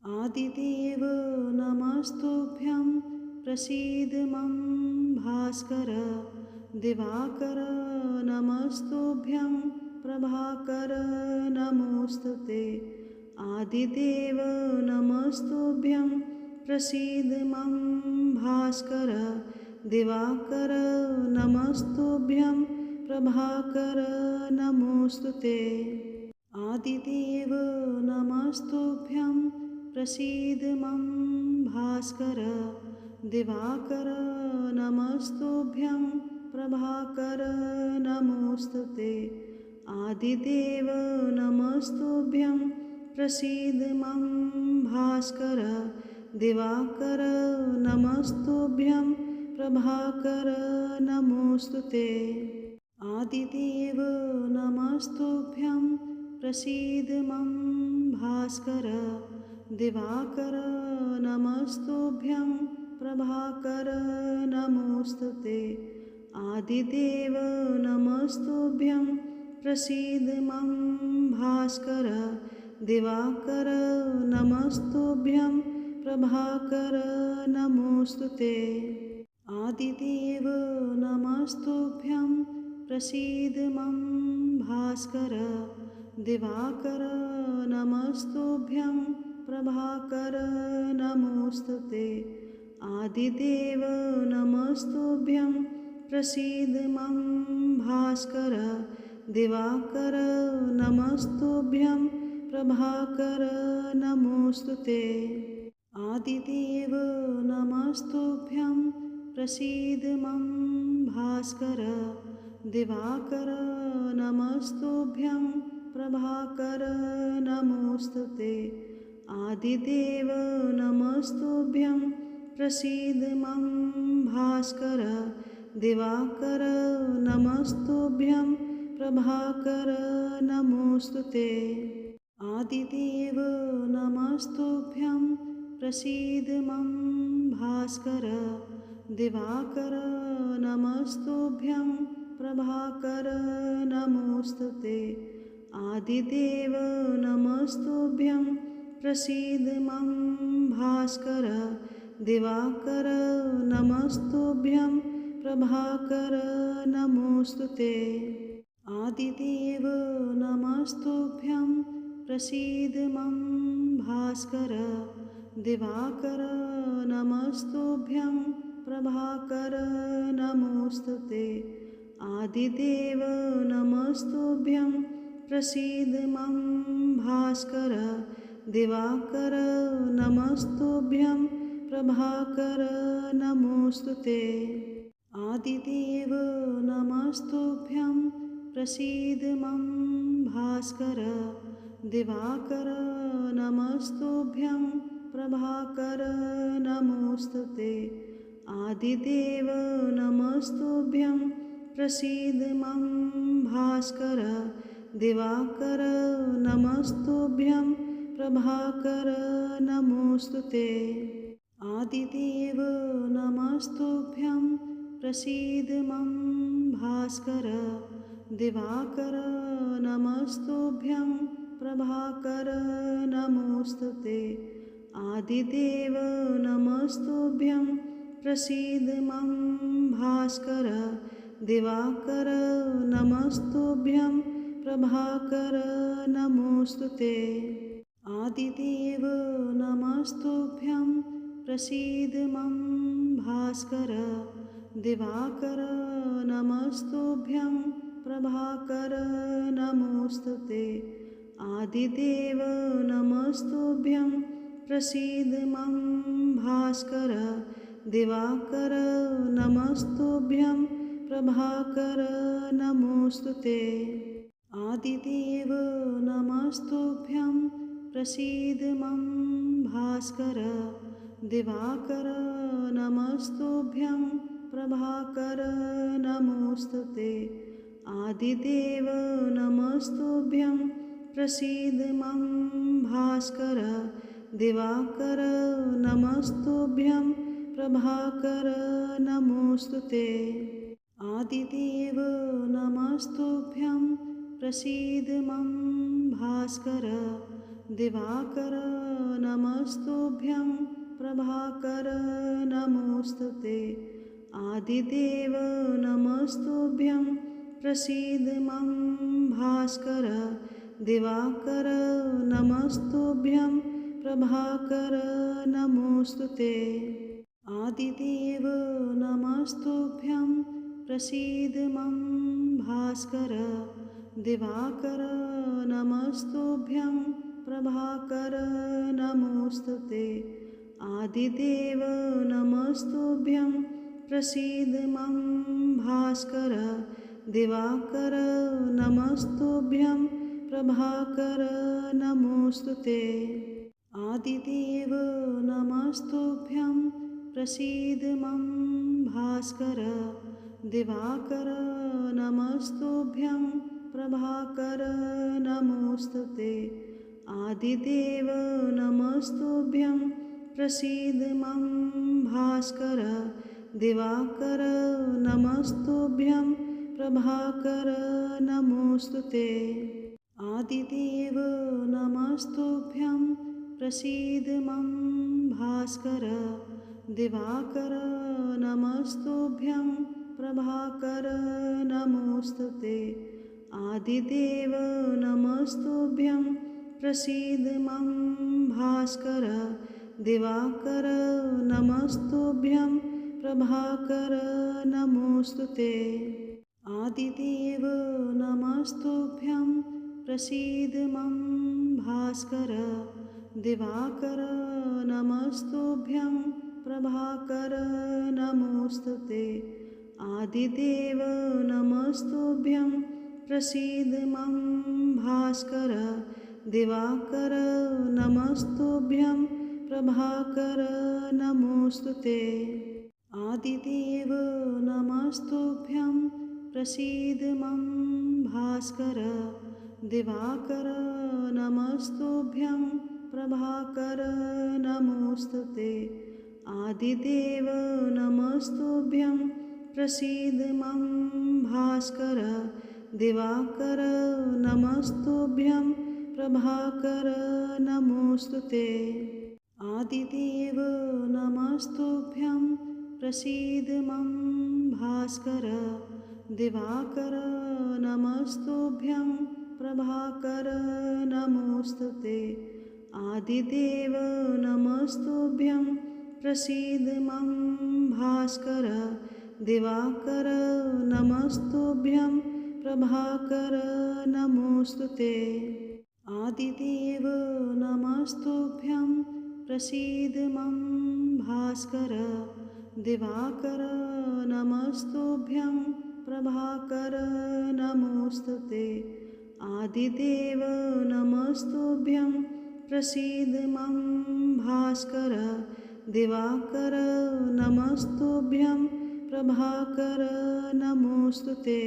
आदिदेव नमस्तुभ्यं प्रसीद मम भास्कर दिवाकर नमस्तुभ्यं प्रभाकर नमोऽस्तु ते आदिदेव नमस्तुभ्यं प्रसीद मम भास्कर दिवाकर नमस्तुभ्यं प्रभाकर नमोऽस्तु ते आदिदेव नमस्तुभ्यं प्रसीद मम भास्कर दिवाकर नमस्तुभ्यं प्रभाकर नमोऽस्तु ते आदिदेव नमस्तुभ्यं प्रसीद मम भास्कर दिवाकर नमस्तुभ्यं प्रभाकर नमोऽस्तु ते आदिदेव नमस्तुभ्यं प्रसीद मम भास्कर दिवाकर नमस्तुभ्यं प्रभाकर नमोऽस्तु ते आदिदेव नमस्तुभ्यं प्रसीद मम भास्कर दिवाकर नमस्तुभ्यं प्रभाकर नमोऽस्तु ते आदिदेव नमस्तुभ्यं प्रसीद मम भास्कर दिवाकर नमस्तुभ्यं प्रभाकर नमोऽस्तु ते आदिदेव नमस्तुभ्यं प्रसीद मम भास्कर दिवाकर नमस्तुभ्यं प्रभाकर नमोऽस्तु ते आदिदेव नमस्तुभ्यं प्रसीद मम भास्कर दिवाकर नमस्तुभ्यं प्रभाकर नमोऽस्तु ते आदिदेव नमस्तुभ्यं प्रसीद मम भास्कर दिवाकर नमस्तुभ्यं प्रभाकर नमोऽस्तु ते आदिदेव नमस्तुभ्यं प्रसीद मम भास्कर दिवाकर नमस्तुभ्यं प्रभाकर नमोऽस्तु ते आदिदेव नमस्तुभ्यं प्रसीद मम भास्कर दिवाकर नमस्तुभ्यं प्रभाकर नमोऽस्तु ते आदिदेव नमस्तुभ्यं प्रसीद मम भास्कर दिवाकर नमस्तुभ्यं प्रभाकर नमोऽस्तु ते आदिदेव नमस्तुभ्यं प्रसीद मम भास्कर दिवाकर नमस्तुभ्यं प्रभाकर नमोऽस्तु ते आदिदेव नमस्तुभ्यं प्रसीद मम भास्कर दिवाकर नमस्तुभ्यं प्रभाकर नमोऽस्तु ते आदिदेव नमस्तुभ्यं प्रसीद मम भास्कर दिवाकर नमस्तुभ्यं प्रभाकर नमोऽस्तु ते आदिदेव नमस्तुभ्यं प्रसीद मम भास्कर दिवाकर नमस्तुभ्यं प्रभाकर नमोऽस्तु ते आदिदेव नमस्तुभ्यं प्रसीद मम भास्कर दिवाकर नमस्तुभ्यं प्रभाकर नमोऽस्तु ते आदिदेव नमस्तुभ्यं प्रसीद मम भास्कर दिवाकर नमस्तुभ्यं प्रभाकर नमोऽस्तु ते आदिदेव नमस्तुभ्यं प्रसीद मम भास्कर दिवाकर नमस्तुभ्यं प्रभाकर नमोऽस्तु ते आदिदेव नमस्तुभ्यं प्रसीद मम भास्कर दिवाकर नमस्तुभ्यं प्रभाकर नमोऽस्तु ते आदिदेव नमस्तुभ्यं प्रसीद मम भास्कर दिवाकर नमस्तुभ्यं प्रभाकर नमोऽस्तु ते आदिदेव नमस्तुभ्यं प्रसीद मम भास्कर दिवाकर नमस्तुभ्यं प्रभाकर नमोऽस्तु ते आदिदेव नमस्तुभ्यं प्रसीद मम भास्कर दिवाकर नमस्तुभ्यं प्रभाकर नमोऽस्तु ते आदिदेव नमस्तुभ्यं प्रसीद मम भास्कर दिवाकर नमस्तुभ्यं प्रभाकर नमोऽस्तु ते आदिदेव नमस्तुभ्यं प्रसीद मम भास्कर दिवाकर नमस्तुभ्यं प्रभाकर नमोऽस्तु ते आदिदेव नमस्तुभ्यं प्रसीद मम भास्कर दिवाकर नमस्तुभ्यं प्रभाकर नमोऽस्तु ते आदिदेव नमस्तुभ्यं प्रसीद मम भास्कर दिवाकर नमस्तुभ्यं प्रभाकर नमोऽस्तु ते आदिदेव नमस्तुभ्यं प्रसीद मम भास्कर दिवाकर नमस्तुभ्यं प्रभाकर नमोऽस्तु ते आदिदेव नमस्तुभ्यं प्रसीद मम भास्कर दिवाकर नमस्तुभ्यं प्रभाकर नमोऽस्तु ते आदिदेव नमस्तुभ्यं प्रसीद मम भास्कर दिवाकर नमस्तुभ्यं प्रभाकर नमोऽस्तु ते आदिदेव नमस्तुभ्यं प्रसीद मम भास्कर दिवाकर नमस्तुभ्यं प्रभाकर नमोऽस्तु ते आदिदेव नमस्तुभ्यं प्रसीद मम भास्कर दिवाकर नमस्तुभ्यं प्रभाकर नमोऽस्तु ते आदिदेव नमस्तुभ्यं प्रसीद मम भास्कर दिवाकर नमस्तुभ्यं प्रभाकर नमोऽस्तु ते आदिदेव नमस्तुभ्यं प्रसीद मम भास्कर दिवाकर नमस्तुभ्यं प्रभाकर नमोऽस्तु ते आदिदेव नमस्तुभ्यं प्रसीद मम भास्कर दिवाकर नमस्तुभ्यं प्रभाकर नमोऽस्तु ते आदिदेव नमस्तुभ्यं प्रसीद मम भास्कर दिवाकर नमस्तुभ्यं प्रभाकर नमोऽस्तु ते आदिदेव नमस्तुभ्यं प्रसीद मम भास्कर दिवाकर नमस्तुभ्यं प्रभाकर नमोऽस्तु ते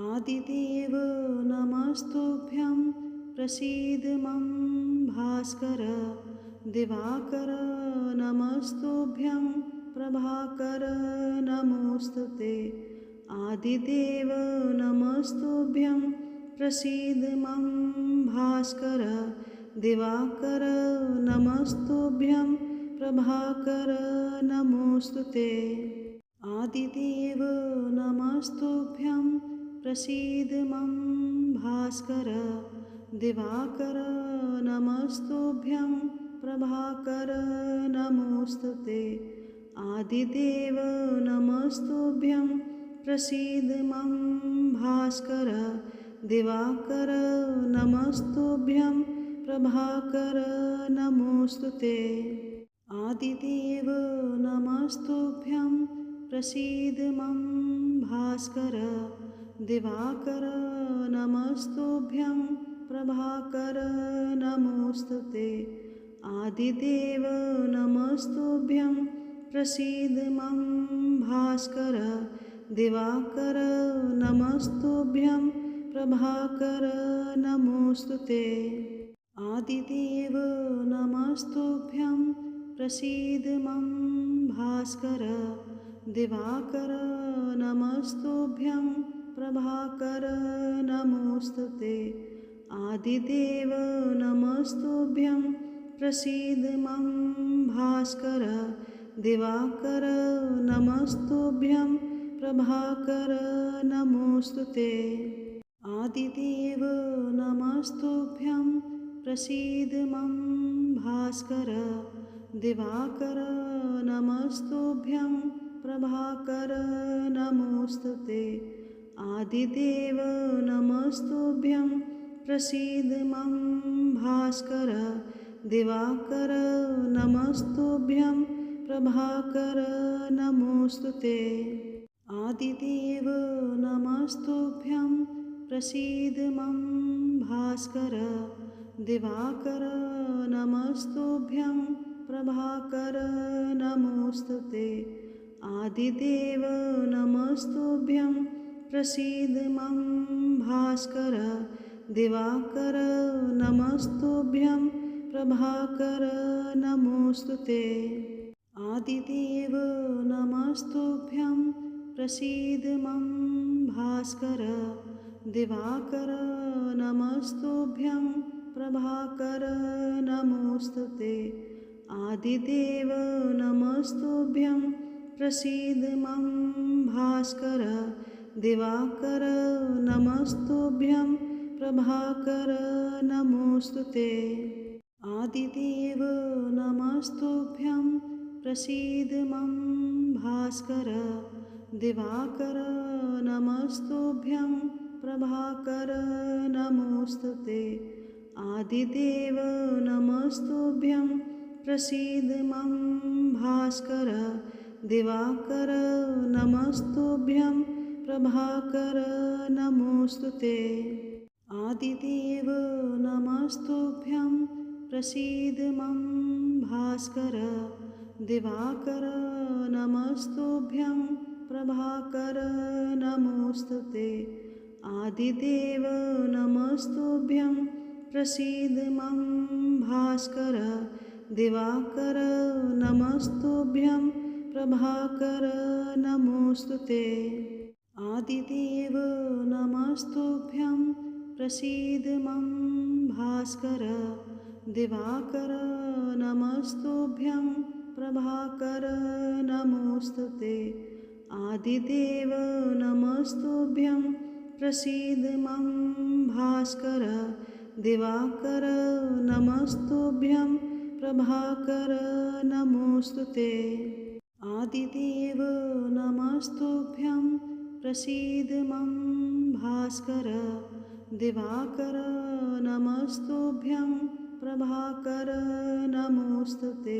आदिदेव नमस्तुभ्यं प्रसीद मम भास्कर दिवाकर नमस्तुभ्यं प्रभाकर नमोऽस्तु ते आदिदेव नमस्तुभ्यं प्रसीद मम भास्कर दिवाकर नमस्तुभ्यं प्रभाकर नमोऽस्तु ते आदिदेव नमस्तुभ्यं प्रसीद मम भास्कर दिवाकर नमस्तुभ्यं प्रभाकर नमोऽस्तु ते आदिदेव नमस्तुभ्यं प्रसीद मम भास्कर दिवाकर नमस्तुभ्यं प्रभाकर नमोऽस्तु ते आदिदेव नमस्तुभ्यं प्रसीद मम भास्कर दिवाकर नमस्तुभ्यं प्रभाकर नमोऽस्तु ते आदिदेव नमस्तुभ्यं प्रसीद मम भास्कर दिवाकर नमस्तुभ्यं प्रभाकर नमोऽस्तु ते आदिदेव नमस्तुभ्यं प्रसीद मम भास्कर दिवाकर नमस्तुभ्यं प्रभाकर नमोऽस्तु ते आदिदेव नमस्तुभ्यं प्रसीद मम भास्कर दिवाकर नमस्तुभ्यं प्रभाकर नमोऽस्तु ते आदिदेव नमस्तुभ्यं प्रसीद मम भास्कर दिवाकर नमस्तुभ्यं प्रभाकर नमोऽस्तु ते आदिदेव नमस्तुभ्यं प्रसीद मम भास्कर दिवाकर नमस्तुभ्यं प्रभाकर नमोऽस्तु ते आदिदेव नमस्तुभ्यं प्रसीद मम भास्कर दिवाकर नमस्तुभ्यं प्रभाकर नमोऽस्तु ते आदिदेव नमस्तुभ्यं प्रसीद मम भास्कर दिवाकर नमस्तुभ्यं प्रभाकर नमोऽस्तु ते आदिदेव नमस्तुभ्यं प्रसीद मम भास्कर दिवाकर नमस्तुभ्यं प्रभाकर नमोऽस्तु ते आदिदेव नमस्तुभ्यं प्रसीद मम भास्कर दिवाकर नमस्तुभ्यं प्रभाकर नमोऽस्तु ते आदिदेव नमस्तुभ्यं प्रसीद मम भास्कर दिवाकर नमस्तुभ्यं प्रभाकर नमोऽस्तु ते आदिदेव नमस्तुभ्यं प्रसीद मम भास्कर दिवाकर नमस्तुभ्यं प्रभाकर नमोऽस्तु ते आदिदेव नमस्तुभ्यं प्रसीद मम भास्कर दिवाकर नमस्तुभ्यं प्रभाकर नमोऽस्तु ते आदिदेव नमस्तुभ्यं प्रसीद मम भास्कर दिवाकर नमस्तुभ्यं प्रभाकर नमोऽस्तु ते आदिदेव नमस्तुभ्यं प्रसीद मम भास्कर दिवाकर नमस्तुभ्यं प्रभाकर नमोऽस्तु ते आदिदेव नमस्तुभ्यं प्रसीद मम भास्कर दिवाकर नमस्तुभ्यं प्रभाकर नमोऽस्तु ते आदिदेव नमस्तुभ्यं प्रसीद मम भास्कर दिवाकर नमस्तुभ्यं प्रभाकर नमोऽस्तु ते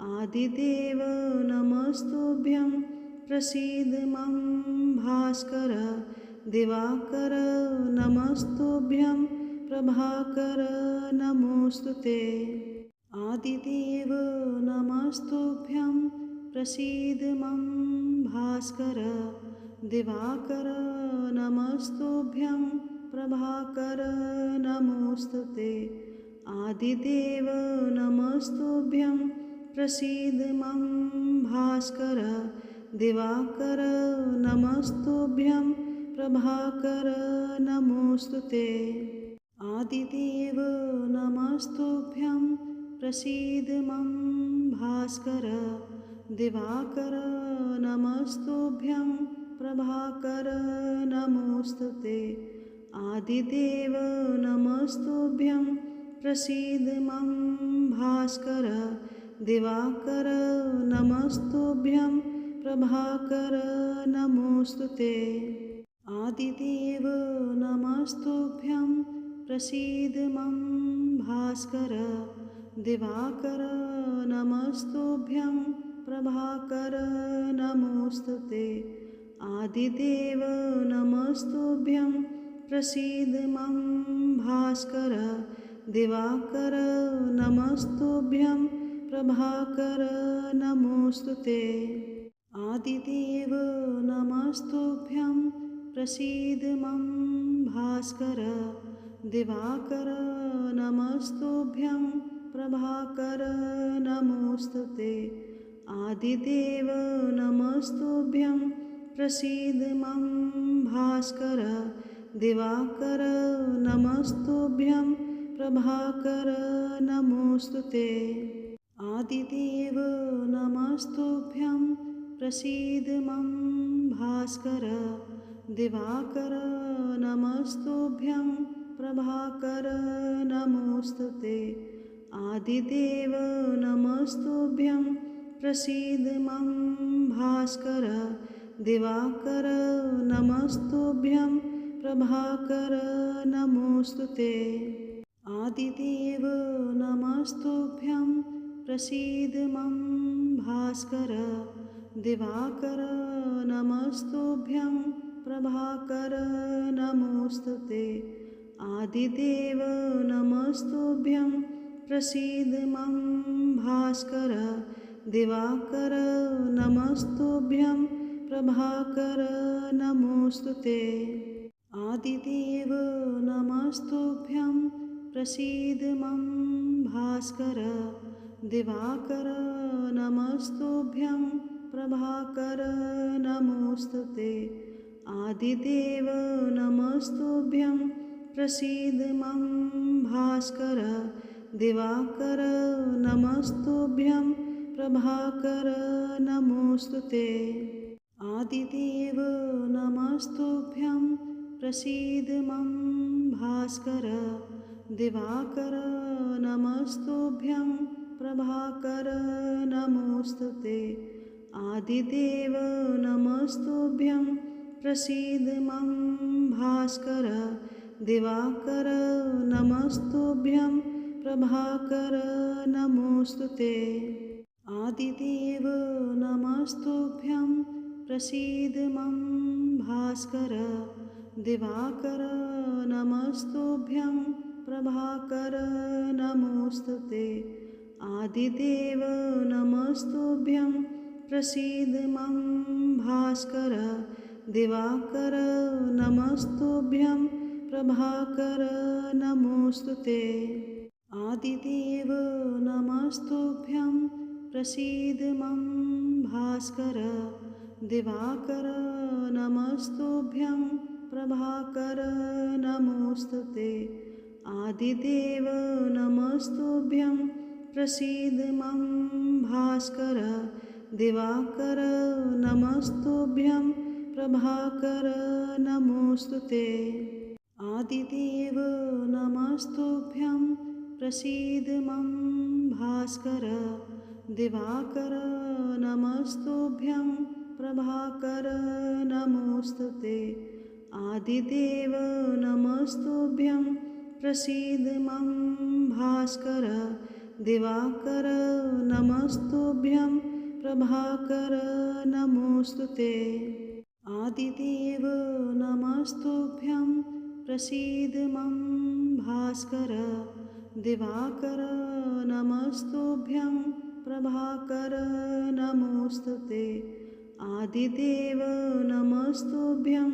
आदिदेव नमस्तुभ्यं प्रसीद मम भास्कर दिवाकर नमस्तुभ्यं प्रभाकर नमोऽस्तु ते आदिदेव नमस्तुभ्यं प्रसीद मम भास्कर दिवाकर नमस्तुभ्यं प्रभाकर नमोऽस्तु ते आदिदेव नमस्तुभ्यं प्रसीद मम भास्कर दिवाकर नमस्तुभ्यं प्रभाकर नमोऽस्तु ते आदिदेव नमस्तुभ्यं प्रसीद मम भास्कर दिवाकर नमस्तुभ्यं प्रभाकर नमोऽस्तु ते आदिदेव नमस्तुभ्यं प्रसीद मम भास्कर दिवाकर नमस्तुभ्यं प्रभाकर नमोऽस्तु ते आदिदेव नमस्तुभ्यं प्रसीद मम भास्कर दिवाकर नमस्तुभ्यं प्रभाकर नमोऽस्तु ते आदिदेव नमस्तुभ्यं प्रसीद मम भास्कर दिवाकर नमस्तुभ्यं प्रभाकर नमोऽस्तु ते आदिदेव नमस्तुभ्यं प्रसीद मम भास्कर दिवाकर नमस्तुभ्यं प्रभाकर नमोऽस्तु ते आदिदेव नमस्तुभ्यं प्रसीद मम भास्कर दिवाकर नमस्तुभ्यं प्रभाकर नमोऽस्तु ते। आदिदेव नमस्तुभ्यं प्रसीद मम भास्कर। दिवाकर नमस्तुभ्यं प्रभाकर नमोऽस्तु ते। आदिदेव नमस्तुभ्यं प्रसीद मम भास्कर। दिवाकर नमस्तुभ्यं प्रभाकर नमोऽस्तु ते। आदिदेव नमस्तुभ्यं प्रसीद मम भास्कर। दिवाकर नमस्तुभ्यं प्रभाकर नमोऽस्तु ते। आदिदेव नमस्तुभ्यं प्रसीद मम भास्कर। दिवाकर नमस्तुभ्यं प्रभाकर नमोऽस्तु ते। आदिदेव नमस्तुभ्यं प्रसीद मम भास्कर। दिवाकर नमस्तुभ्यं प्रभाकर नमोऽस्तु ते। आदिदेव नमस्तुभ्यं प्रसीद मम भास्कर। दिवाकर नमस्तुभ्यं प्रभाकर नमोऽस्तु ते। आदिदेव नमस्तुभ्यं प्रसीद मम भास्कर। दिवाकर नमस्तुभ्यं प्रभाकर नमोऽस्तु ते। आदिदेव नमस्तुभ्यं प्रसीद मम भास्कर। दिवाकर नमस्तुभ्यं प्रभाकर नमोऽस्तु ते। आदिदेव नमस्तुभ्यं प्रसीद मम भास्कर। दिवाकर नमस्तुभ्यं प्रभाकर नमोऽस्तु ते। आदिदेव नमस्तुभ्यं प्रसीद मम भास्कर। दिवाकर नमस्तुभ्यं प्रभाकर नमोऽस्तु ते। आदिदेव नमस्तुभ्यं प्रसीद मम भास्कर। दिवाकर नमस्तुभ्यं प्रभाकर नमोऽस्तु ते। आदिदेव नमस्तुभ्यं प्रसीद मम भास्कर। दिवाकर नमस्तुभ्यं प्रभाकर नमोऽस्तु ते। आदिदेव नमस्तुभ्यं प्रसीद मम भास्कर। दिवाकर नमस्तुभ्यं प्रभाकर नमोऽस्तु ते। आदिदेव नमस्तुभ्यं प्रसीद मम भास्कर। दिवाकर नमस्तुभ्यं प्रभाकर नमोऽस्तु ते। आदिदेव नमस्तुभ्यं प्रसीद मम भास्कर। दिवाकर नमस्तुभ्यं प्रभाकर नमोऽस्तु ते। आदिदेव नमस्तुभ्यं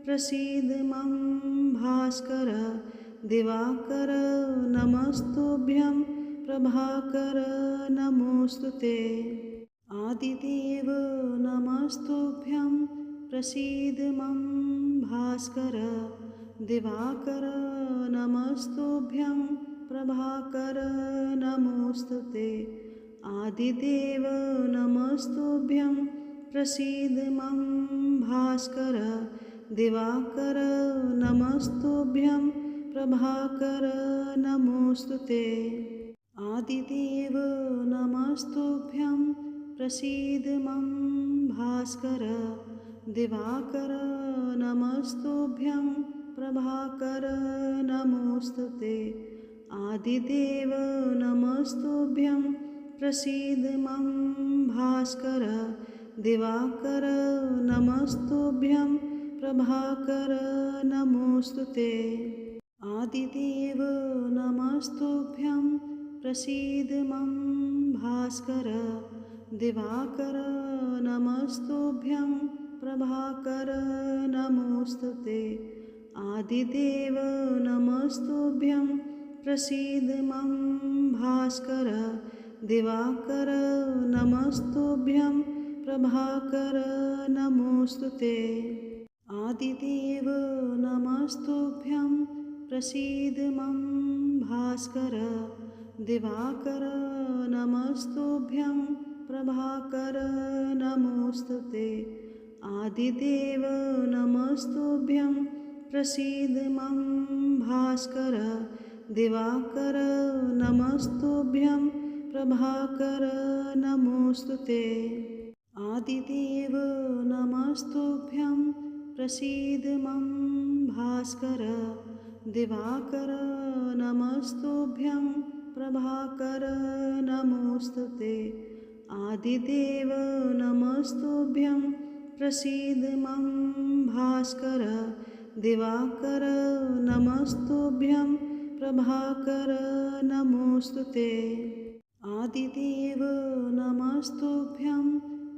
प्रसीद मम भास्कर। दिवाकर नमस्तुभ्यं प्रभाकर नमोऽस्तु ते। आदिदेव नमस्तुभ्यं प्रसीद मम भास्कर। दिवाकर नमस्तुभ्यं प्रभाकर नमोऽस्तु ते। आदिदेव नमस्तुभ्यं प्रसीद मम भास्कर। दिवाकर नमस्तुभ्यं प्रभाकर नमोऽस्तु ते। आदिदेव नमस्तुभ्यं प्रसीद मम भास्कर। दिवाकर नमस्तुभ्यं प्रभाकर नमोऽस्तु ते। आदिदेव नमस्तुभ्यं प्रसीद मम भास्कर। दिवाकर नमस्तुभ्यं प्रभाकर नमोऽस्तु ते। आदिदेव नमस्तुभ्यं प्रसीद मम भास्कर। दिवाकर नमस्तुभ्यं प्रभाकर नमोऽस्तु ते। आदिदेव नमस्तुभ्यं प्रसीद मम भास्कर। दिवाकर नमस्तुभ्यं प्रभाकर नमोऽस्तु ते। आदिदेव नमस्तुभ्यं प्रसीद मम भास्कर दिवाकर नमस्तुभ्यं प्रभाकर नमोऽस्तु ते आदिदेव नमस्तुभ्यं प्रसीद मम भास्कर दिवाकर नमस्तुभ्यं प्रभाकर नमोऽस्तु ते आदिदेव नमस्तुभ्यं प्रसीद मम भास्कर दिवाकर नमस्तुभ्यं प्रभाकर नमोऽस्तु ते आदिदेव नमस्तुभ्यं प्रसीद मम भास्कर दिवाकर नमस्तुभ्यं प्रभाकर नमोऽस्तु ते आदिदेव नमस्तुभ्यं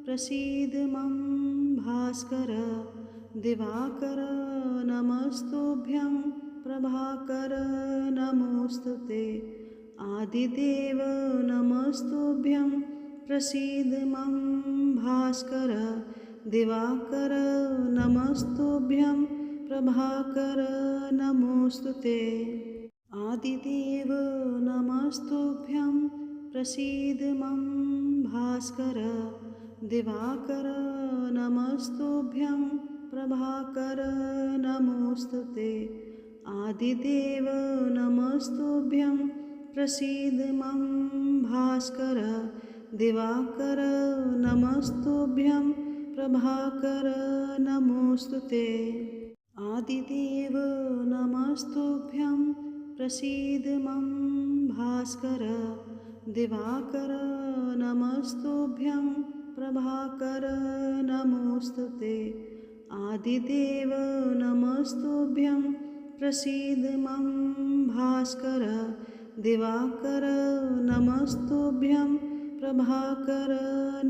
प्रसीद मम भास्कर दिवाकर नमस्तुभ्यं प्रभाकर नमोऽस्तु ते आदिदेव नमस्तुभ्यं प्रसीद मम भास्कर दिवाकर नमस्तुभ्यं प्रभाकर नमोऽस्तु ते आदिदेव नमस्तुभ्यं प्रसीद मम भास्कर दिवाकर नमस्तुभ्यं प्रभाकर नमोऽस्तु ते आदिदेव नमस्तुभ्यं प्रसीद मम भास्कर दिवाकर नमस्तुभ्यं प्रभाकर नमोऽस्तु ते आदिदेव नमस्तुभ्यं प्रसीद मम भास्कर दिवाकर नमस्तुभ्यं प्रभाकर नमोऽस्तु ते आदिदेव नमस्तुभ्यं प्रसीद मम भास्कर दिवाकर नमस्तुभ्यं प्रभाकर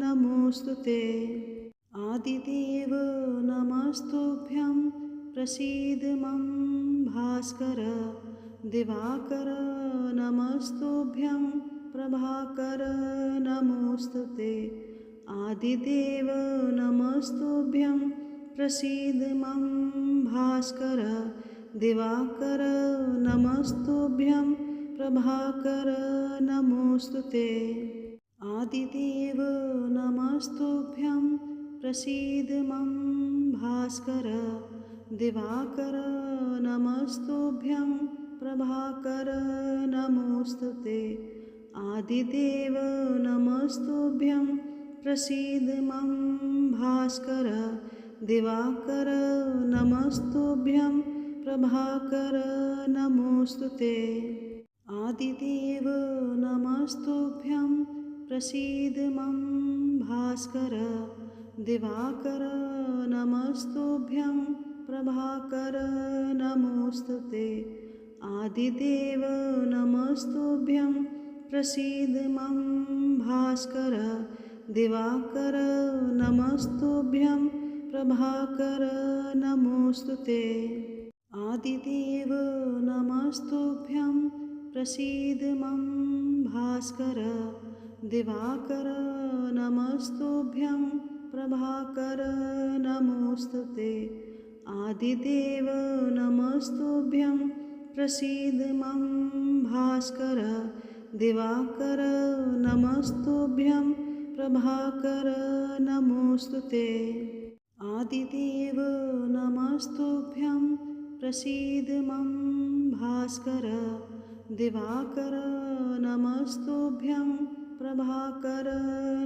नमोऽस्तु ते आदिदेव नमस्तुभ्यं प्रसीद मम भास्कर दिवाकर नमस्तुभ्यं प्रभाकर नमोऽस्तु ते आदिदेव नमस्तुभ्यं प्रसीद मम भास्कर दिवाकर नमस्तुभ्यं प्रभाकर नमोऽस्तु ते आदिदेव नमस्तुभ्यं प्रसीद मम भास्कर दिवाकर नमस्तुभ्यं प्रभाकर नमोऽस्तु ते आदिदेव नमस्तुभ्यं प्रसीद मम भास्कर दिवाकर नमस्तुभ्यं प्रभाकर नमोऽस्तु ते आदिदेव नमस्तुभ्यं प्रसीद मम भास्कर दिवाकर नमस्तुभ्यं प्रभाकर नमोऽस्तु ते आदिदेव नमस्तुभ्यं प्रसीद मम भास्कर दिवाकर नमस्तुभ्यं प्रभाकर नमोऽस्तु ते आदिदेव नमस्तुभ्यं प्रसीद मम भास्कर दिवाकर नमस्तुभ्यं प्रभाकर नमोऽस्तु ते आदिदेव नमस्तुभ्यं प्रसीद मम भास्कर दिवाकर नमस्तुभ्यं प्रभाकर नमोऽस्तु ते आदिदेव नमस्तुभ्यं प्रसीद मम भास्कर दिवाकर नमस्तुभ्यं प्रभाकर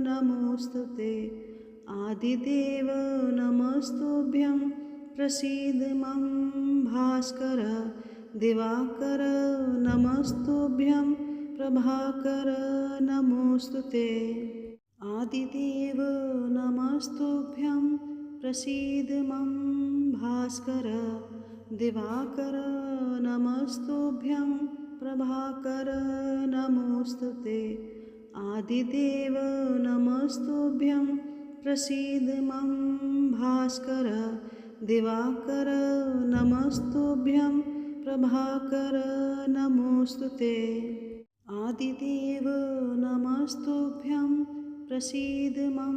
नमोऽस्तु ते आदिदेव नमस्तुभ्यं प्रसीद मम भास्कर दिवाकर नमस्तुभ्यं प्रभाकर नमोऽस्तु ते आदिदेव नमस्तुभ्यं प्रसीद मम भास्कर दिवाकर नमस्तुभ्यं प्रभाकर नमोऽस्तु ते आदिदेव नमस्तुभ्यं प्रसीद मम भास्कर दिवाकर नमस्तुभ्यं प्रभाकर नमोऽस्तु ते आदिदेव नमस्तुभ्यं प्रसीद मम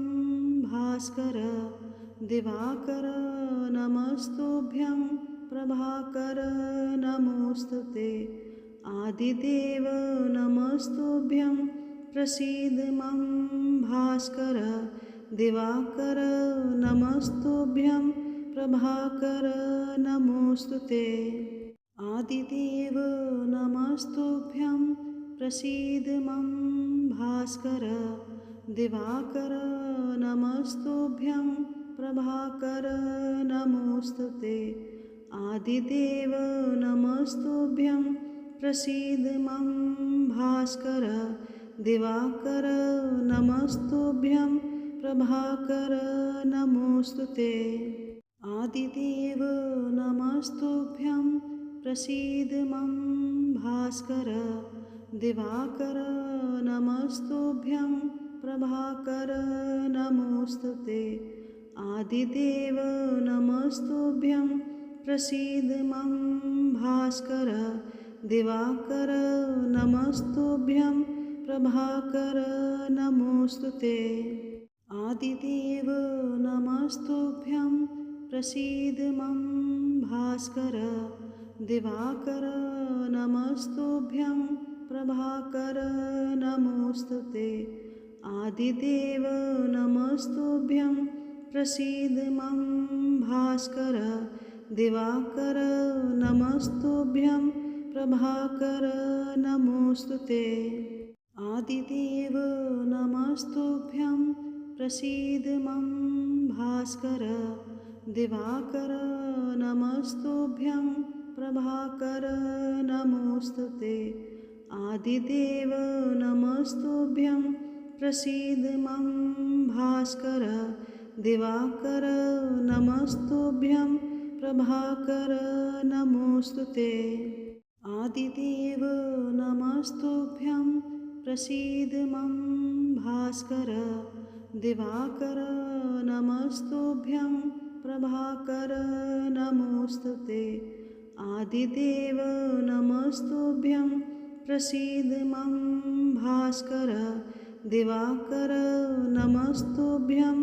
भास्कर दिवाकर नमस्तुभ्यं प्रभाकर नमोऽस्तु ते आदिदेव नमस्तुभ्यं प्रसीद मम भास्कर दिवाकर नमस्तुभ्यं प्रभाकर नमोऽस्तु ते आदिदेव नमस्तुभ्यं प्रसीद मम भास्कर दिवाकर नमस्तुभ्यं प्रभाकर नमोऽस्तु ते आदिदेव नमस्तुभ्यं प्रसीद मम भास्कर दिवाकर नमस्तुभ्यं प्रभाकर नमोऽस्तु ते आदिदेव नमस्तुभ्यं प्रसीद मम भास्कर दिवाकर नमस्तुभ्यं प्रभाकर नमोऽस्तु ते आदिदेव नमस्तुभ्यं प्रसीद मम भास्कर दिवाकर नमस्तुभ्यं प्रभाकर नमोऽस्तु ते आदिदेव नमस्तुभ्यं प्रसीद मम भास्कर दिवाकर नमस्तुभ्यं प्रभाकर नमोऽस्तु ते आदिदेव नमस्तुभ्यं प्रसीद मम भास्कर दिवाकर नमस्तुभ्यं प्रभाकर नमोऽस्तु ते आदिदेव नमस्तुभ्यं प्रसीद मम भास्कर दिवाकर नमस्तुभ्यं प्रभाकर नमोऽस्तु ते आदिदेव नमस्तुभ्यं प्रसीद मम भास्कर दिवाकर नमस्तुभ्यं प्रभाकर नमोऽस्तु ते आदिदेव नमस्तुभ्यं प्रसीद मम भास्कर दिवाकर नमस्तुभ्यं प्रभाकर नमोऽस्तु ते आदिदेव नमस्तुभ्यं प्रसीद मम भास्कर दिवाकर नमस्तुभ्यं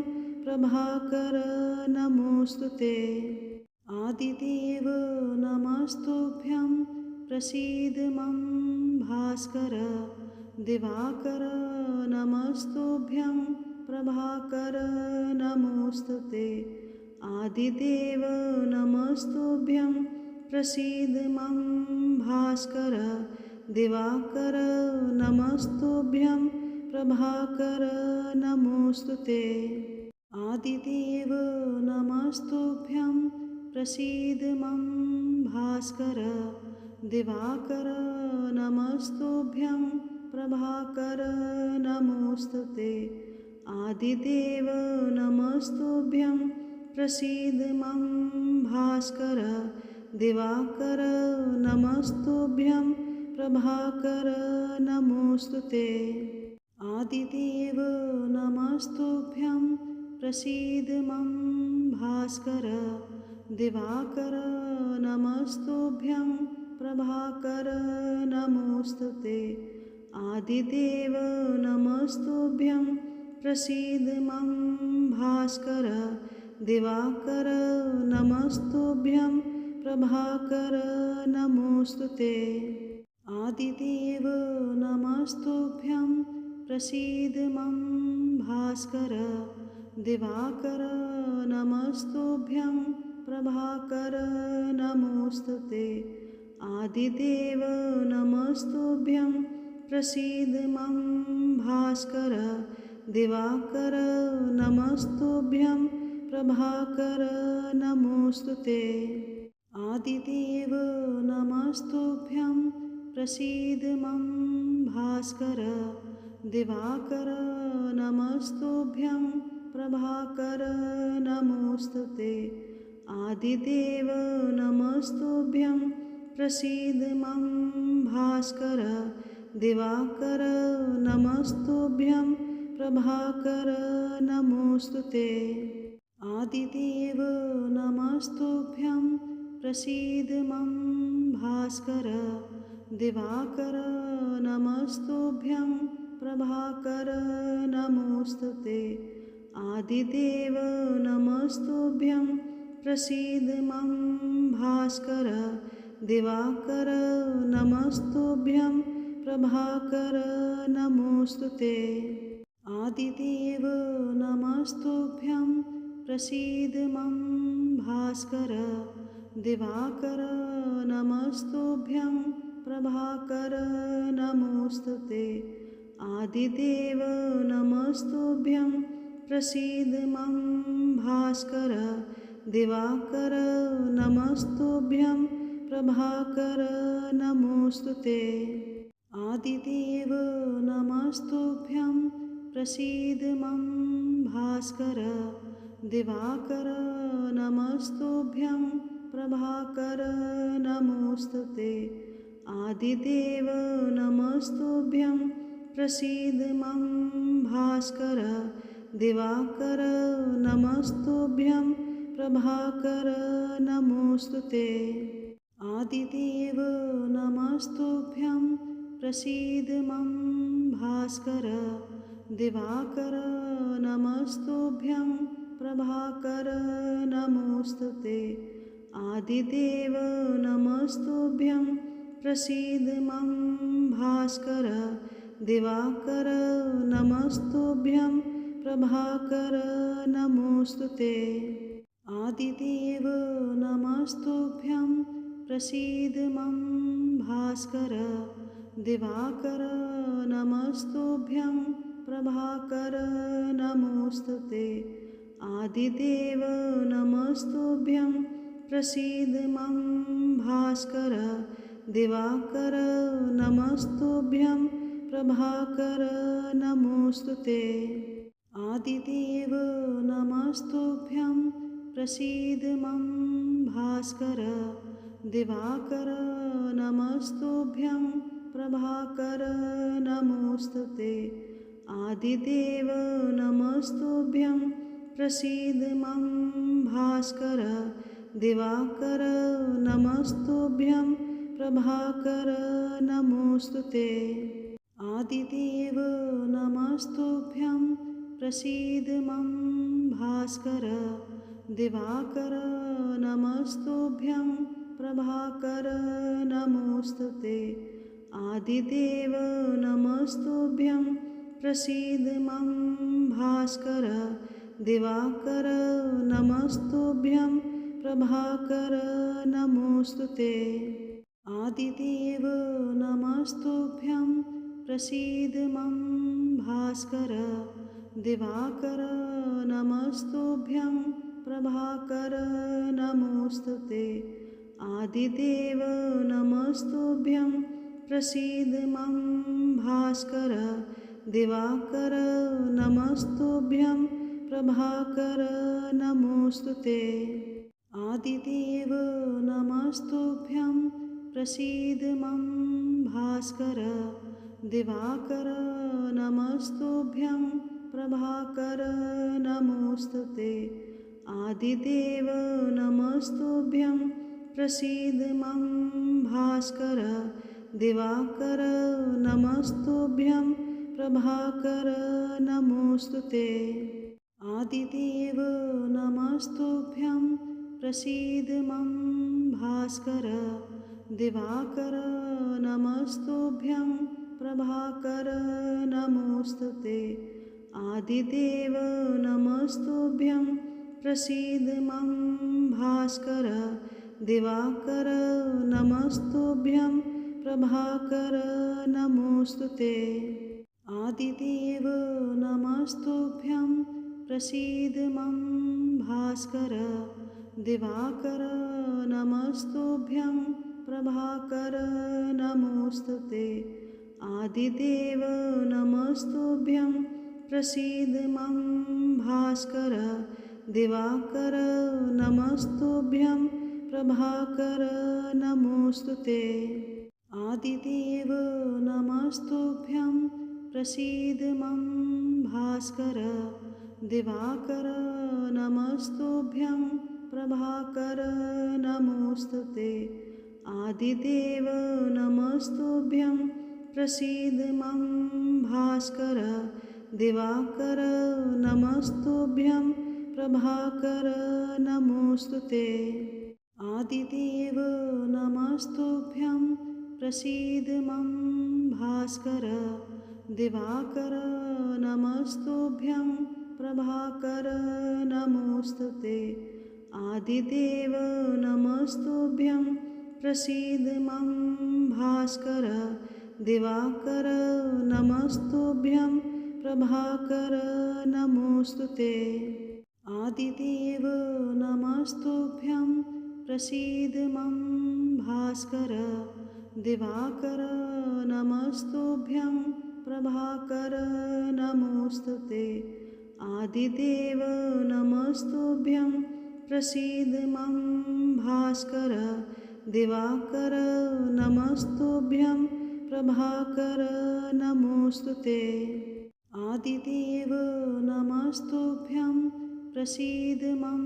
प्रभाकर नमोऽस्तु ते आदिदेव नमस्तुभ्यं प्रसीद मम भास्कर दिवाकर नमस्तुभ्यं प्रभाकर नमोऽस्तु ते आदिदेव नमस्तुभ्यं प्रसीद मम भास्कर दिवाकर नमस्तुभ्यं प्रभाकर नमोऽस्तु ते आदिदेव नमस्तुभ्यं प्रसीद मम भास्कर दिवाकर नमस्तुभ्यं प्रभाकर नमोऽस्तु ते आदिदेव नमस्तुभ्यं प्रसीद मम भास्कर दिवाकर नमस्तुभ्यं प्रभाकर नमोऽस्तु ते आदिदेव नमस्तुभ्यं प्रसीद मम भास्कर दिवाकर नमस्तुभ्यं प्रभाकर नमोऽस्तु ते आदिदेव नमस्तुभ्यं प्रसीद मम भास्कर दिवाकर नमस्तुभ्यं प्रभाकर नमोऽस्तु ते आदिदेव नमस्तुभ्यं प्रसीद मम भास्कर दिवाकर नमस्तुभ्यं प्रभाकर नमोऽस्तु ते आदिदेव नमस्तुभ्यं प्रसीद मम भास्कर दिवाकर नमस्तुभ्यं प्रभाकर नमोऽस्तु ते आदिदेव नमस्तुभ्यं प्रसीद मम भास्कर दिवाकर नमस्तुभ्यं प्रभाकर नमोऽस्तु ते आदिदेव नमस्तुभ्यं प्रसीद मम भास्कर दिवाकर नमस्तुभ्यं प्रभाकर नमोऽस्तु ते आदिदेव नमस्तुभ्यं प्रसीद मम भास्कर दिवाकर नमस्तुभ्यं प्रभाकर नमोऽस्तु ते आदिदेव नमस्तुभ्यं प्रसीद मम भास्कर दिवाकर नमस्तुभ्यं प्रभाकर नमोऽस्तु ते। आदिदेव नमस्तुभ्यं प्रसीद मम भास्कर। दिवाकर नमस्तुभ्यं प्रभाकर नमोऽस्तु ते। आदिदेव नमस्तुभ्यं प्रसीद मम भास्कर। दिवाकर नमस्तुभ्यं प्रभाकर नमोऽस्तु ते। आदिदेव नमस्तुभ्यं प्रसीद मम भास्कर। दिवाकर नमस्तुभ्यं प्रभाकर नमोऽस्तु ते। आदिदेव नमस्तुभ्यं प्रसीद मम भास्कर। दिवाकर नमस्तुभ्यं प्रभाकर नमोऽस्तु ते। आदिदेव नमस्तुभ्यं प्रसीद मम भास्कर। दिवाकर नमस्तुभ्यं प्रभाकर नमोऽस्तु ते। आदिदेव नमस्तुभ्यं प्रसीद मम भास्कर। दिवाकर नमस्तुभ्यं प्रभाकर नमोऽस्तु ते। आदिदेव नमस्तुभ्यं प्रसीद मम भास्कर। दिवाकर नमस्तुभ्यं प्रभाकर नमोऽस्तु ते। आदिदेव नमस्तुभ्यं प्रसीद मम भास्कर। दिवाकर नमस्तुभ्यं प्रभाकर नमोऽस्तु ते। आदिदेव नमस्तुभ्यं प्रसीद मम भास्कर। दिवाकर नमस्तुभ्यं प्रभाकर नमोऽस्तु ते। आदिदेव नमस्तुभ्यं प्रसीद मम भास्कर। दिवाकर नमस्तुभ्यं प्रभाकर नमोऽस्तु ते। आदिदेव नमस्तुभ्यं प्रसीद मम भास्कर। दिवाकर नमस्तुभ्यं प्रभाकर नमोऽस्तु ते। आदिदेव नमस्तुभ्यं प्रसीद मम भास्कर। दिवाकर नमस्तुभ्यं प्रभाकर नमोऽस्तु ते। आदिदेव नमस्तुभ्यं प्रसीद मम भास्कर। दिवाकर नमस्तुभ्यं प्रभाकर नमोऽस्तु ते। आदिदेव नमस्तुभ्यं प्रसीद मम भास्कर। दिवाकर नमस्तुभ्यं प्रभाकर नमोऽस्तु ते। आदिदेव नमस्तुभ्यं प्रसीद मम भास्कर। दिवाकर नमस्तुभ्यं प्रभाकर नमोऽस्तु ते। आदिदेव नमस्तुभ्यं प्रसीद मम भास्कर। दिवाकर नमस्तुभ्यं प्रभाकर नमोऽस्तु ते। आदिदेव नमस्तुभ्यं प्रसीद मम भास्कर। दिवाकर नमस्तुभ्यं प्रभाकर नमोऽस्तु ते। आदिदेव नमस्तुभ्यं प्रसीद मम भास्कर। दिवाकर नमस्तुभ्यं प्रभाकर नमोऽस्तु ते। आदिदेव नमस्तुभ्यं प्रसीद मम भास्कर। दिवाकर नमस्तुभ्यं प्रभाकर नमोऽस्तु ते। आदिदेव नमस्तुभ्यं प्रसीद मम भास्कर। दिवाकर नमस्तुभ्यं प्रभाकर नमोऽस्तु ते। आदिदेव नमस्तुभ्यं प्रसीद मम भास्कर। दिवाकर नमस्तुभ्यं प्रभाकर नमोऽस्तु ते। आदिदेव नमस्तुभ्यं प्रसीद मम भास्कर। दिवाकर नमस्तुभ्यं प्रभाकर नमोऽस्तु ते। आदिदेव नमस्तुभ्यं प्रसीद मम भास्कर दिवाकर नमस्तुभ्यं प्रभाकर नमोऽस्तु ते आदिदेव नमस्तुभ्यं प्रसीद मम भास्कर दिवाकर नमस्तुभ्यं प्रभाकर नमोऽस्तु ते आदिदेव नमस्तुभ्यं प्रसीद मम भास्कर दिवाकर नमस्तुभ्यं प्रभाकर नमोऽस्तु ते आदिदेव नमस्तुभ्यं प्रसीद मम भास्कर दिवाकर नमस्तुभ्यं प्रभाकर नमोऽस्तु ते आदिदेव नमस्तुभ्यं प्रसीद मम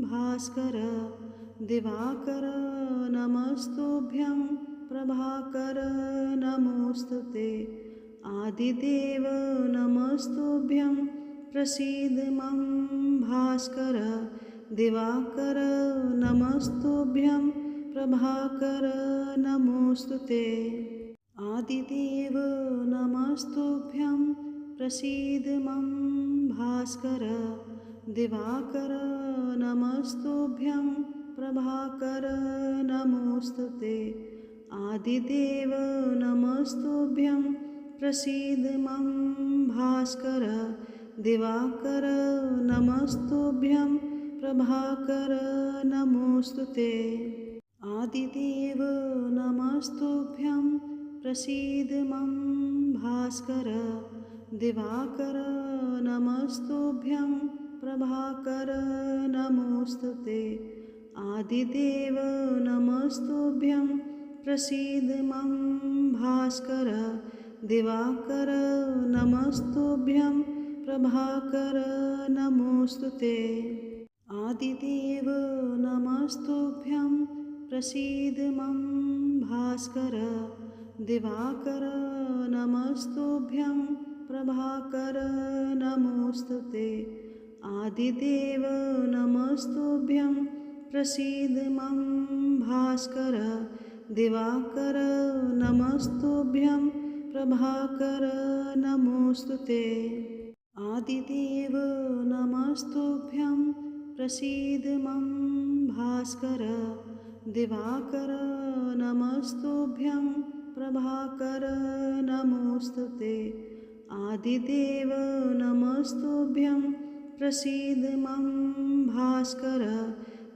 भास्कर दिवाकर नमस्तुभ्यं प्रभाकर नमोऽस्तु ते आदिदेव नमस्तुभ्यं प्रसीद मम भास्कर दिवाकर नमस्तुभ्यं प्रभाकर नमोऽस्तु ते आदिदेव नमस्तुभ्यं प्रसीद मम भास्कर दिवाकर नमस्तुभ्यं प्रभाकर नमोऽस्तु ते आदिदेव नमस्तुभ्यं प्रसीद मम भास्कर दिवाकर नमस्तुभ्यं प्रभाकर नमोऽस्तु ते आदिदेव नमस्तुभ्यं प्रसीद मम भास्कर दिवाकर नमस्तुभ्यं प्रभाकर नमोऽस्तु ते आदिदेव नमस्तुभ्यं प्रसीद मम भास्कर दिवाकर नमस्तुभ्यं प्रभाकर नमोऽस्तु ते आदिदेव नमस्तुभ्यं प्रसीद मम भास्कर दिवाकर नमस्तुभ्यं प्रभाकर नमोऽस्तु ते आदिदेव नमस्तुभ्यं प्रसीद मम भास्कर दिवाकर नमस्तुभ्यं प्रभाकर नमोऽस्तु ते आदिदेव नमस्तुभ्यं प्रसीद मम भास्कर दिवाकर नमस्तुभ्यं प्रभाकर नमोऽस्तु ते आदिदेव नमस्तुभ्यं प्रसीद मम भास्कर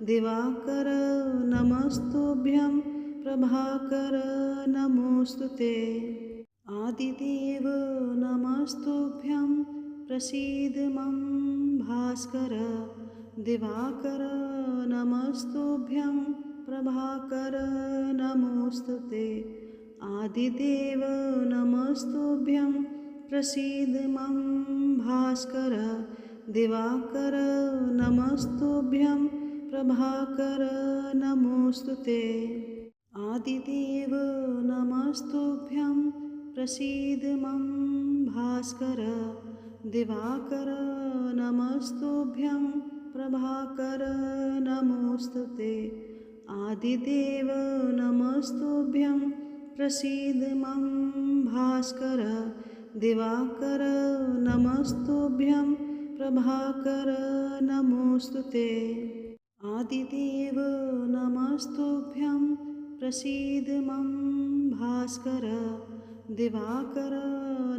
दिवाकर नमस्तुभ्यं प्रभाकर नमोऽस्तु ते आदिदेव नमस्तुभ्यं प्रसीद मम भास्कर दिवाकर नमस्तुभ्यं प्रभाकर नमोऽस्तु ते आदिदेव नमस्तुभ्यं प्रसीद मम भास्कर दिवाकर नमस्तुभ्यं प्रभाकर नमोऽस्तु ते आदिदेव नमस्तुभ्यं प्रसीद मम भास्कर दिवाकर नमस्तुभ्यं प्रभाकर नमोऽस्तु ते आदिदेव नमस्तुभ्यं प्रसीद मम भास्कर दिवाकर नमस्तुभ्यं प्रभाकर नमोऽस्तु ते आदिदेव नमस्तुभ्यं प्रसीद मम भास्कर दिवाकर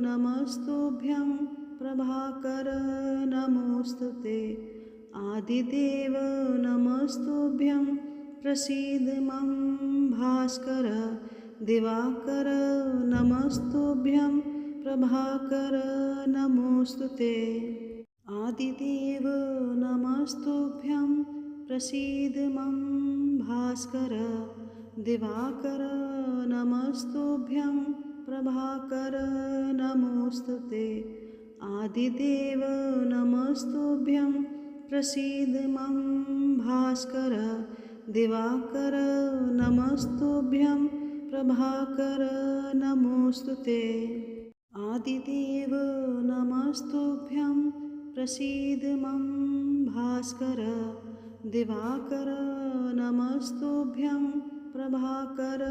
नमस्तुभ्यं प्रभाकर नमोऽस्तु ते आदिदेव नमस्तुभ्यं प्रसीद मम भास्कर दिवाकर नमस्तुभ्यं प्रभाकर नमोऽस्तु ते आदिदेव नमस्तुभ्यं प्रसीद मम भास्कर दिवाकर नमस्तुभ्यं प्रभाकर नमोऽस्तु ते आदिदेव नमस्तुभ्यं प्रसीद मम भास्कर दिवाकर नमस्तुभ्यं प्रभाकर नमोऽस्तु ते आदिदेव नमस्तुभ्यं प्रसीद मम भास्कर दिवाकर नमस्तुभ्यं प्रभाकर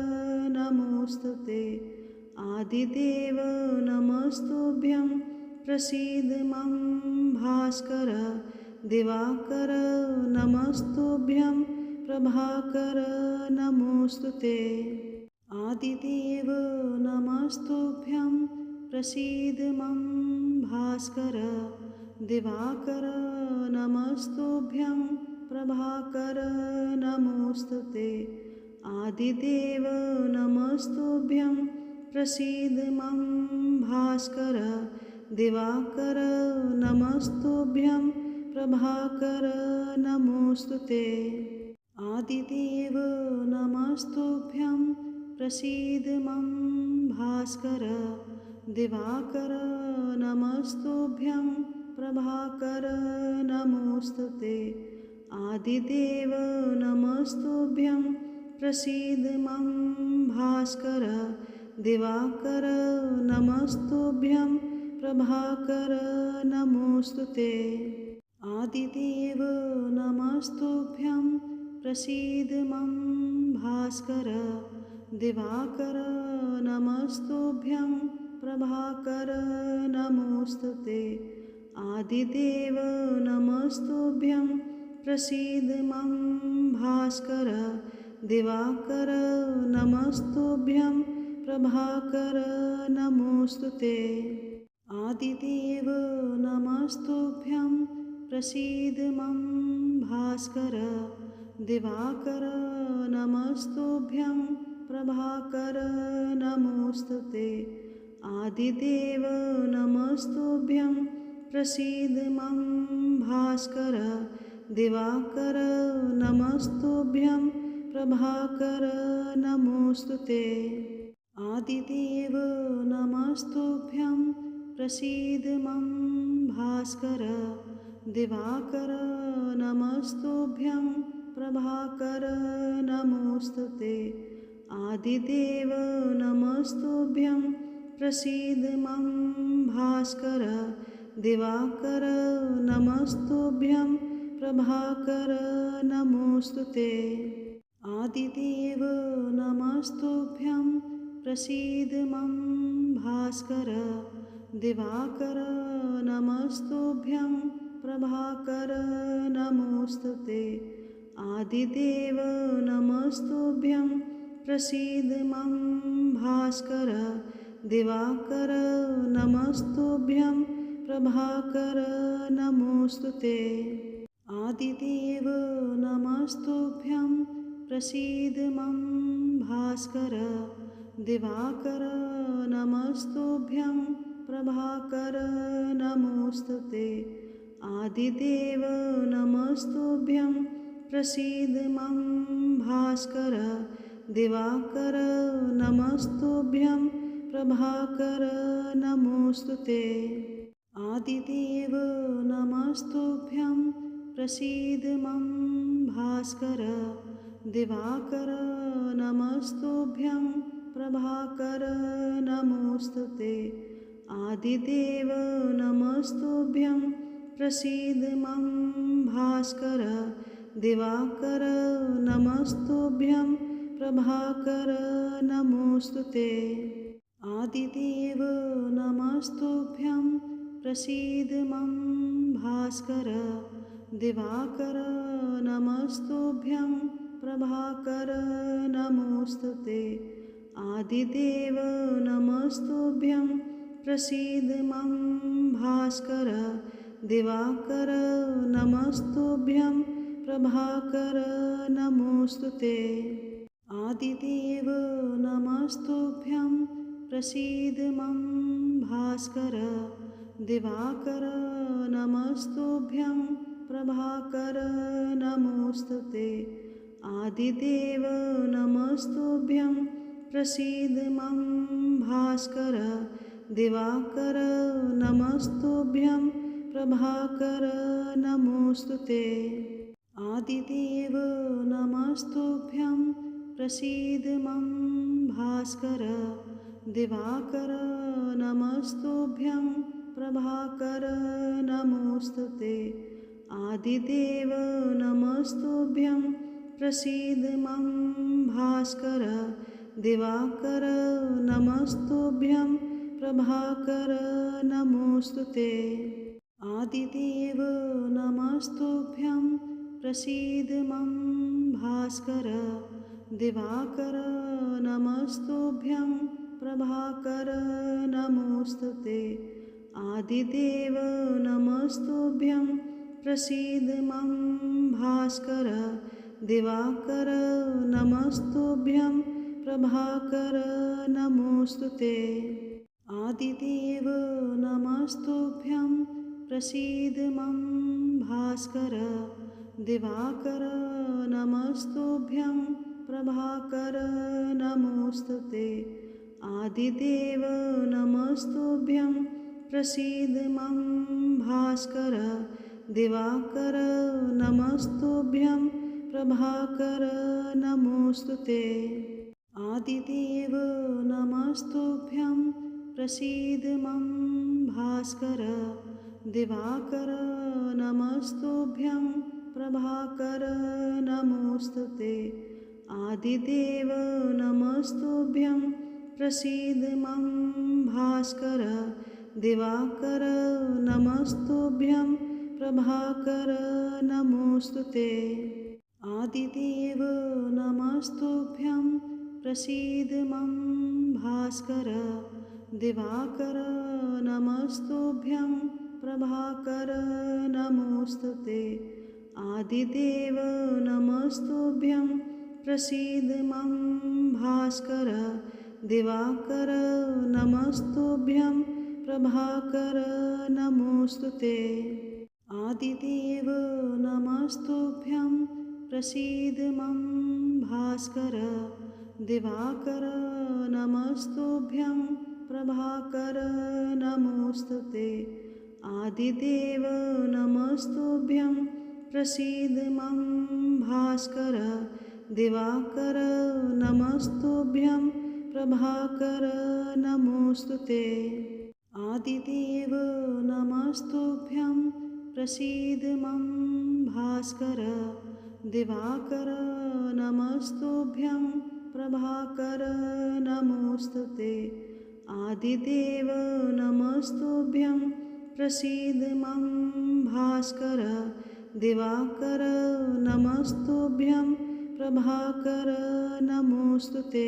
नमोऽस्तु ते आदिदेव नमस्तुभ्यं प्रसीद मम भास्कर दिवाकर नमस्तुभ्यं प्रभाकर नमोऽस्तु ते आदिदेव नमस्तुभ्यं प्रसीद मम भास्कर दिवाकर नमस्तुभ्यं प्रभाकर नमोऽस्तु ते आदिदेव नमस्तुभ्यं प्रसीद मम भास्कर दिवाकर नमस्तुभ्यं प्रभाकर नमोऽस्तु ते आदिदेव नमस्तुभ्यं प्रसीद मम भास्कर दिवाकर नमस्तुभ्यं प्रभाकर नमोऽस्तु ते आदिदेव नमस्तुभ्यं प्रसीद मम भास्कर दिवाकर नमस्तुभ्यं प्रभाकर नमोऽस्तु ते आदिदेव नमस्तुभ्यं प्रसीद मम भास्कर दिवाकर नमस्तुभ्यं प्रभाकर नमोऽस्तु ते आदिदेव नमस्तुभ्यं प्रसीद मम भास्कर दिवाकर नमस्तुभ्यं प्रभाकर नमोऽस्तु ते आदिदेव नमस्तुभ्यं प्रसीद मम भास्कर दिवाकर नमस्तुभ्यं प्रभाकर नमोऽस्तु ते आदिदेव नमस्तुभ्यं प्रसीद मम भास्कर दिवाकर नमस्तुभ्यं प्रभाकर नमोऽस्तु ते आदिदेव नमस्तुभ्यं प्रसीद मम भास्कर दिवाकर नमस्तुभ्यं प्रभाकर नमोऽस्तु ते आदिदेव नमस्तुभ्यं प्रसीद मम भास्कर दिवाकर नमस्तुभ्यं प्रभाकर नमोऽस्तु ते आदिदेव नमस्तुभ्यं प्रसीद मम भास्कर दिवाकर नमस्तुभ्यं प्रभाकर नमोऽस्तु ते आदिदेव नमस्तुभ्यं प्रसीद मम भास्कर दिवाकर नमस्तुभ्यं प्रभाकर नमोऽस्तु ते आदिदेव नमस्तुभ्यं प्रसीद मम भास्कर दिवाकर नमस्तुभ्यं प्रभाकर नमोऽस्तु ते आदिदेव नमस्तुभ्यं प्रसीद मम भास्कर दिवाकर नमस्तुभ्यं प्रभाकर नमोऽस्तु ते आदिदेव नमस्तुभ्यं प्रसीद मम भास्कर दिवाकर नमस्तुभ्यं प्रभाकर नमोऽस्तु ते आदिदेव नमस्तुभ्यं प्रसीद मम भास्कर दिवाकर नमस्तुभ्यं प्रभाकर नमोऽस्तु ते आदिदेव नमस्तुभ्यं प्रसीद मम भास्कर दिवाकर नमस्तुभ्यं प्रभाकर नमोऽस्तु ते आदिदेव नमस्तुभ्यं प्रसीद मम भास्कर दिवाकर नमस्तुभ्यं प्रभाकर नमोऽस्तु ते आदिदेव नमस्तुभ्यं प्रसीद मम भास्कर दिवाकर नमस्तुभ्यं प्रभाकर नमोऽस्तु ते आदिदेव नमस्तुभ्यं प्रसीद मम भास्कर दिवाकर नमस्तुभ्यं प्रभाकर नमोऽस्तु ते आदिदेव नमस्तुभ्यं प्रसीद मम भास्कर दिवाकर नमस्तुभ्यं प्रभाकर नमोऽस्तु ते आदिदेव नमस्तुभ्यं प्रसीद मम भास्कर दिवाकर नमस्तुभ्यं प्रभाकर नमोऽस्तु ते आदिदेव नमस्तुभ्यं प्रसीद मम भास्कर दिवाकर नमस्तुभ्यं प्रभाकर नमोऽस्तु ते आदिदेव नमस्तुभ्यं प्रसीद मम भास्कर दिवाकर नमस्तुभ्यं प्रभाकर नमोऽस्तु ते आदिदेव नमस्तुभ्यं प्रसीद मम भास्कर दिवाकर नमस्तुभ्यं प्रभाकर नमोऽस्तु ते आदिदेव नमस्तुभ्यं प्रसीद मम भास्कर दिवाकर नमस्तुभ्यं प्रभाकर नमोऽस्तु ते आदिदेव नमस्तुभ्यं प्रसीद मम भास्कर दिवाकर नमस्तुभ्यं प्रभाकर नमोऽस्तु ते आदिदेव नमस्तुभ्यं प्रसीद मम भास्कर दिवाकर नमस्तुभ्यं प्रभाकर नमोऽस्तु ते आदिदेव नमस्तुभ्यं प्रसीद मम भास्कर दिवाकर नमस्तुभ्यं प्रभाकर नमोऽस्तु ते आदिदेव नमस्तुभ्यं प्रसीद मम भास्कर दिवाकर नमस्तुभ्यं प्रभाकर नमोऽस्तु ते आदिदेव नमस्तुभ्यं प्रसीद मम भास्कर दिवाकर नमस्तुभ्यं प्रभाकर नमोऽस्तु ते आदिदेव नमस्तुभ्यं प्रसीद मम भास्कर दिवाकर नमस्तुभ्यं प्रभाकर नमोऽस्तु ते आदिदेव नमस्तुभ्यं प्रसीद मम भास्कर दिवाकर नमस्तुभ्यं प्रभाकर नमोऽस्तु ते आदिदेव नमस्तुभ्यं प्रसीद मम भास्कर दिवाकर नमस्तुभ्यं प्रभाकर नमोऽस्तु ते।